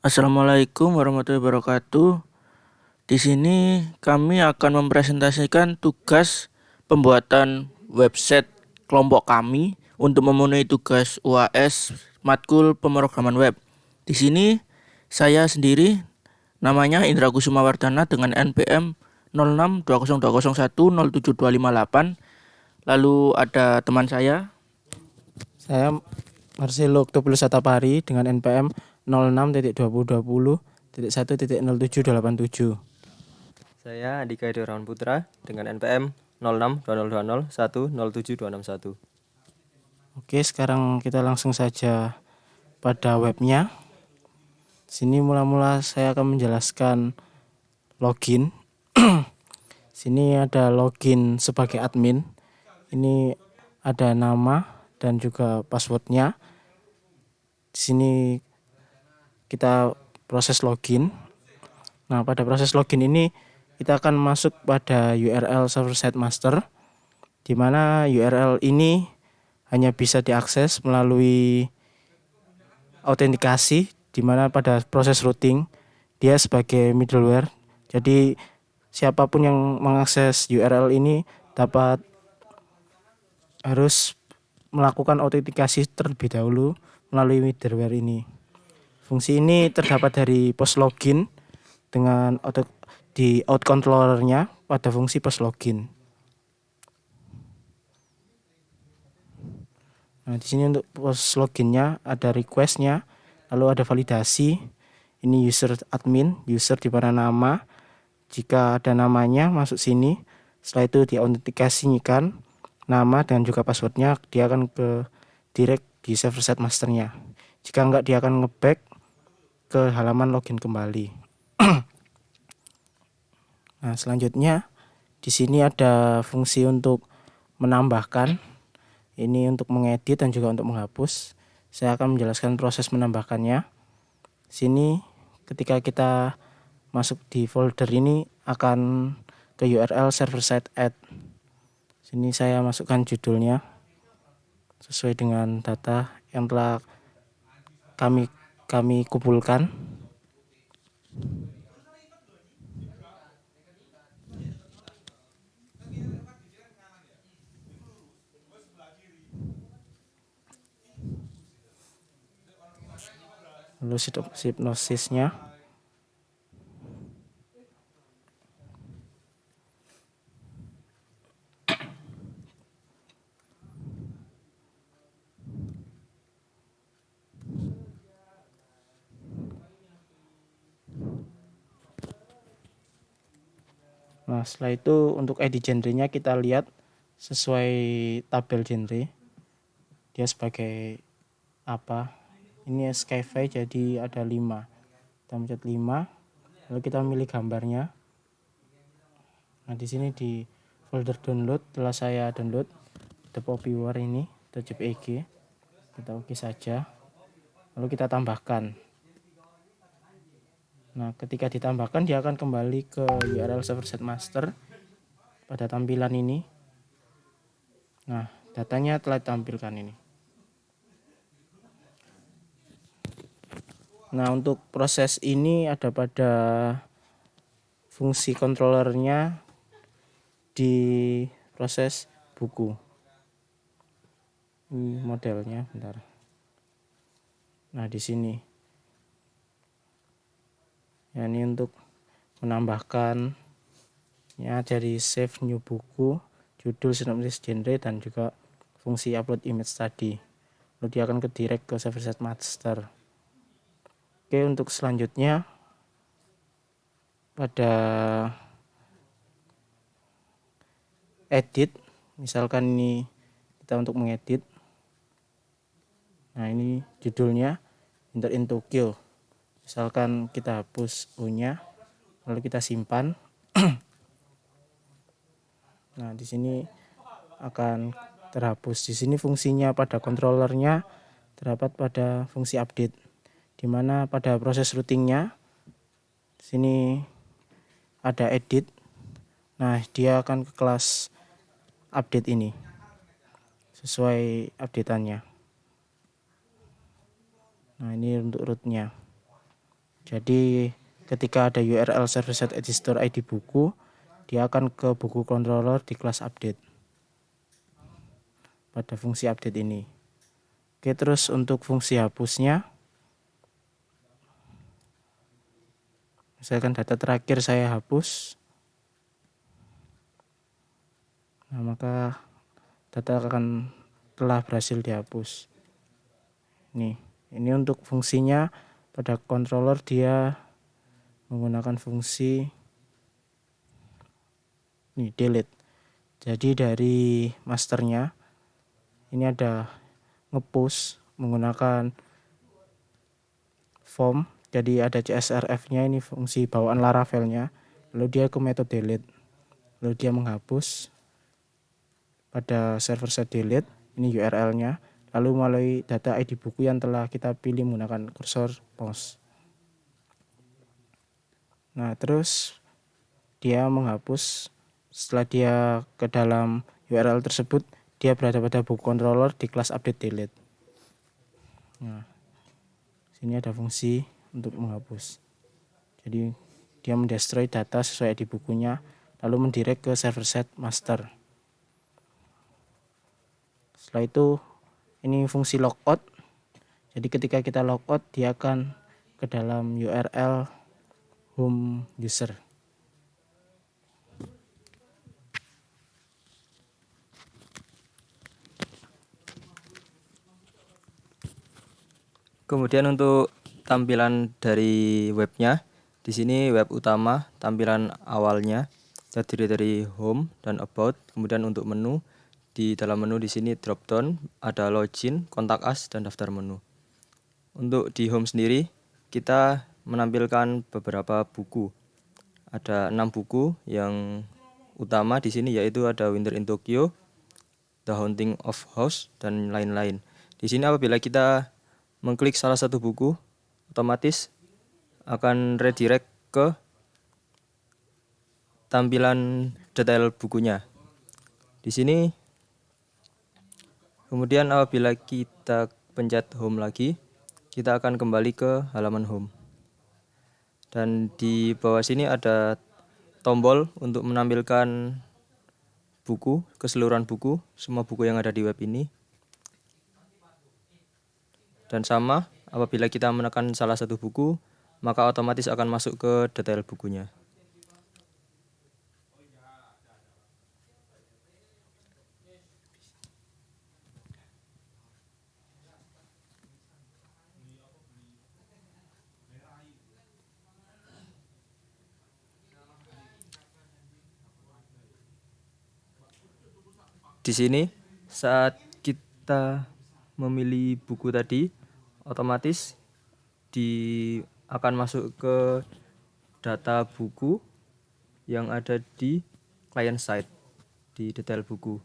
Assalamualaikum warahmatullahi wabarakatuh. Di sini kami akan mempresentasikan tugas pembuatan website kelompok kami untuk memenuhi tugas UAS matkul pemrograman web. Di sini saya sendiri namanya Indra Kusuma Wardana dengan NPM 062020107258. Lalu ada teman saya. Saya Marcelo Octopulus Satapari dengan NPM 06.2020.1.07287. Saya Andika Irawan Putra dengan NPM 062020107261. Oke, sekarang kita langsung saja pada webnya. Sini mula-mula saya akan menjelaskan login. Sini ada login sebagai admin. Ini ada nama dan juga passwordnya. Di sini kita proses login. Nah, pada proses login ini kita akan masuk pada URL server site master, di mana URL ini hanya bisa diakses melalui autentikasi, di mana pada proses routing dia sebagai middleware. Jadi siapapun yang mengakses URL ini harus melakukan autentikasi terlebih dahulu melalui middleware ini. Fungsi ini terdapat dari post login dengan di out controllernya pada fungsi post login. Nah, di sini untuk post loginnya ada requestnya, lalu ada validasi. Ini user admin, user di mana nama. Jika ada namanya masuk sini, setelah itu diautentikasikan nama dan juga passwordnya, dia akan ke direct di server site masternya. Jika enggak, dia akan ngeback ke halaman login kembali. Nah, selanjutnya di sini ada fungsi untuk menambahkan. Ini untuk mengedit dan juga untuk menghapus. Saya akan menjelaskan proses menambahkannya. Sini ketika kita masuk di folder ini akan ke URL server site add. Sini saya masukkan judulnya sesuai dengan data yang telah kami kumpulkan. Lalu hipnosisnya. Nah, setelah itu untuk edit genre-nya kita lihat sesuai tabel genre. Dia sebagai apa? Ini sci-fi, jadi ada 5. Kita pencet 5, lalu kita milih gambarnya. Nah, di sini di folder download telah saya download the Poppywar ini, .jpeg. Kita oke saja. Lalu kita tambahkan. Nah, ketika ditambahkan dia akan kembali ke URL server site master pada tampilan ini. Nah, datanya telah ditampilkan ini. Nah, untuk proses ini ada pada fungsi controllernya di proses buku. Ini modelnya, bentar. Nah, di sini. Ya, ini untuk menambahkan ya dari save new buku, judul, sinopsis, genre, dan juga fungsi upload image tadi. Lalu dia akan ke direct ke server site master. Oke, untuk selanjutnya pada edit, misalkan ini kita untuk mengedit. Nah, ini judulnya Enter in Tokyo. Misalkan kita hapus O-nya, lalu kita simpan. Nah, di sini akan terhapus. Di sini fungsinya pada controllernya terdapat pada fungsi update, di mana pada proses routingnya sini ada edit. Nah, dia akan ke kelas update ini sesuai updateannya. Nah, ini untuk rootnya. Jadi ketika ada URL server side editor ID buku, dia akan ke buku controller di kelas update pada fungsi update ini. Oke, terus untuk fungsi hapusnya, misalkan data terakhir saya hapus, nah maka data akan telah berhasil dihapus. Ini untuk fungsinya pada controller dia menggunakan fungsi delete. Jadi dari masternya ini ada ngepush menggunakan form. Jadi ada CSRF-nya, ini fungsi bawaan Laravel-nya. Lalu dia ke metode delete. Lalu dia menghapus pada server side delete, ini URL-nya. Lalu melalui data ID buku yang telah kita pilih menggunakan kursor mouse. Nah, terus dia menghapus. Setelah dia ke dalam URL tersebut, dia berada pada buku controller di kelas update delete. Nah, sini ada fungsi untuk menghapus. Jadi dia mendestroy data sesuai ID bukunya, lalu mendirect ke server side master. Setelah itu ini fungsi logout. Jadi ketika kita logout, dia akan ke dalam URL home user. Kemudian untuk tampilan dari webnya, di sini web utama, tampilan awalnya terdiri dari home dan about. Kemudian untuk menu, di dalam menu di sini drop down, ada login, kontak us, dan daftar menu. Untuk di home sendiri, kita menampilkan beberapa buku. Ada 6 buku yang utama di sini, yaitu ada Winter in Tokyo, The Haunting of House, dan lain-lain. Di sini apabila kita mengklik salah satu buku, otomatis akan redirect ke tampilan detail bukunya. Di sini kemudian apabila kita pencet home lagi, kita akan kembali ke halaman home. Dan di bawah sini ada tombol untuk menampilkan buku, keseluruhan buku, semua buku yang ada di web ini. Dan sama, apabila kita menekan salah satu buku, maka otomatis akan masuk ke detail bukunya. Di sini, saat kita memilih buku tadi, otomatis akan masuk ke data buku yang ada di client side, di detail buku.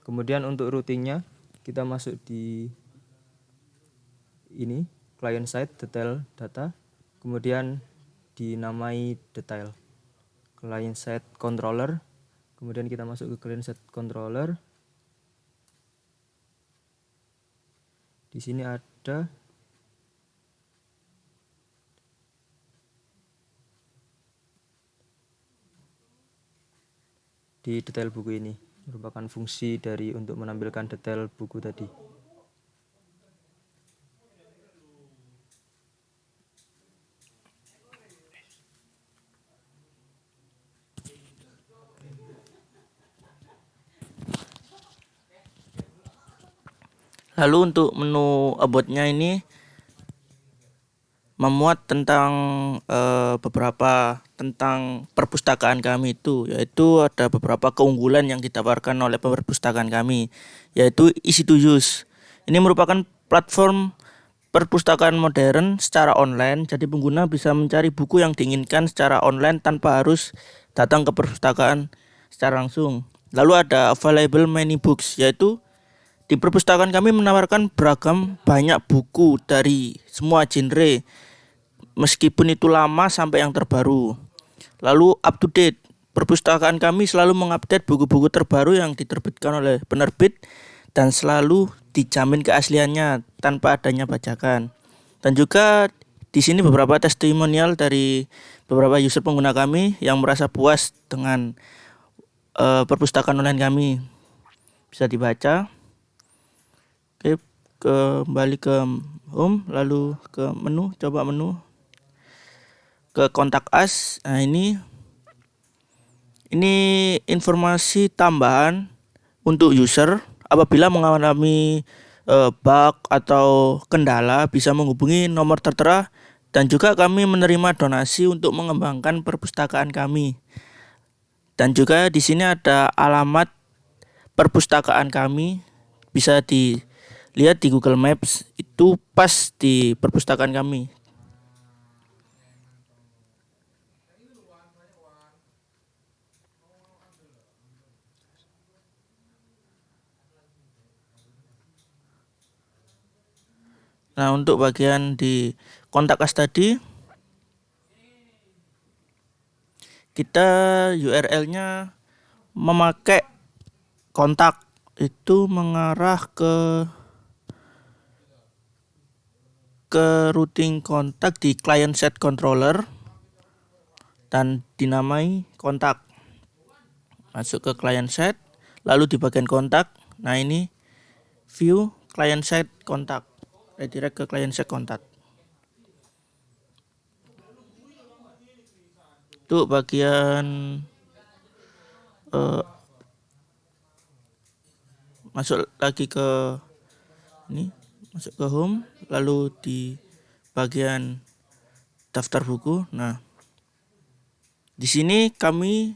Kemudian untuk routingnya, kita masuk di ini, client side, detail data, kemudian dinamai detail, client side controller. Kemudian kita masuk ke client side controller. Di sini ada di detail buku ini, merupakan fungsi dari untuk menampilkan detail buku tadi. Lalu untuk menu about-nya ini memuat tentang beberapa tentang perpustakaan kami itu, yaitu ada beberapa keunggulan yang ditawarkan oleh perpustakaan kami, yaitu easy to use. Ini merupakan platform perpustakaan modern secara online, jadi pengguna bisa mencari buku yang diinginkan secara online tanpa harus datang ke perpustakaan secara langsung. Lalu ada available many books, yaitu di perpustakaan kami menawarkan beragam banyak buku dari semua genre, meskipun itu lama sampai yang terbaru. Lalu up to date, perpustakaan kami selalu mengupdate buku-buku terbaru yang diterbitkan oleh penerbit dan selalu dijamin keasliannya tanpa adanya bajakan. Dan juga di sini beberapa testimonial dari beberapa user pengguna kami yang merasa puas dengan perpustakaan online kami. Bisa dibaca. Oke, kembali ke home, lalu ke menu, coba menu. Ke kontak us. Nah, ini informasi tambahan untuk user apabila mengalami bug atau kendala bisa menghubungi nomor tertera, dan juga kami menerima donasi untuk mengembangkan perpustakaan kami. Dan juga di sini ada alamat perpustakaan kami, bisa dilihat di Google Maps, itu pas di perpustakaan kami. Nah, untuk bagian di kontak us tadi, kita URL-nya memakai kontak itu mengarah ke routing kontak di client set controller dan dinamai kontak. Masuk ke client set, lalu di bagian kontak, nah ini view client set kontak, redirect ke client set kontak. Untuk bagian masuk lagi ke ini, masuk ke home, lalu di bagian daftar buku. Nah, di sini kami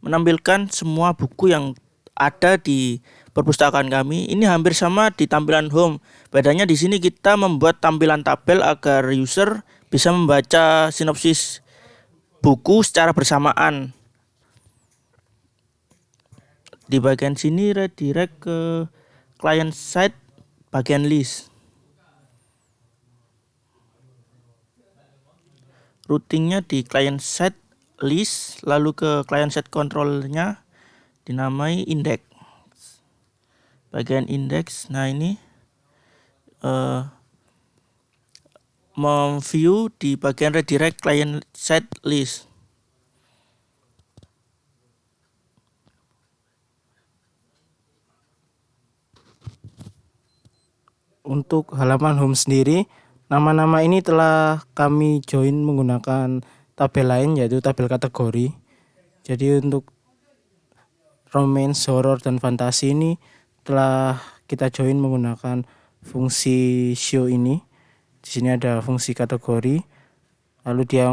menampilkan semua buku yang ada di perpustakaan kami. Ini hampir sama di tampilan home. Bedanya di sini kita membuat tampilan tabel agar user bisa membaca sinopsis buku secara bersamaan. Di bagian sini redirect ke client side bagian list. Routingnya di client side list, lalu ke client side controlnya dinamai index. Bagian index, nah ini memview di bagian redirect client side list. Untuk halaman home sendiri, nama-nama ini telah kami join menggunakan tabel lain, yaitu tabel kategori. Jadi untuk romance, horror, dan fantasi ini telah kita join menggunakan fungsi show ini. Di sini ada fungsi kategori, lalu dia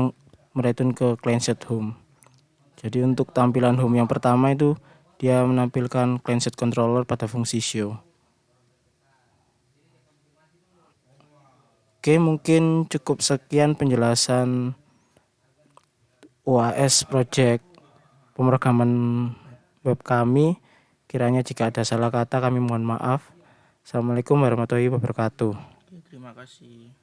mereturn ke client set home. Jadi untuk tampilan home yang pertama itu dia menampilkan client set controller pada fungsi show. Oke, mungkin cukup sekian penjelasan UAS project pemrograman web kami. Kiranya jika ada salah kata kami mohon maaf. Assalamualaikum warahmatullahi wabarakatuh. Terima kasih.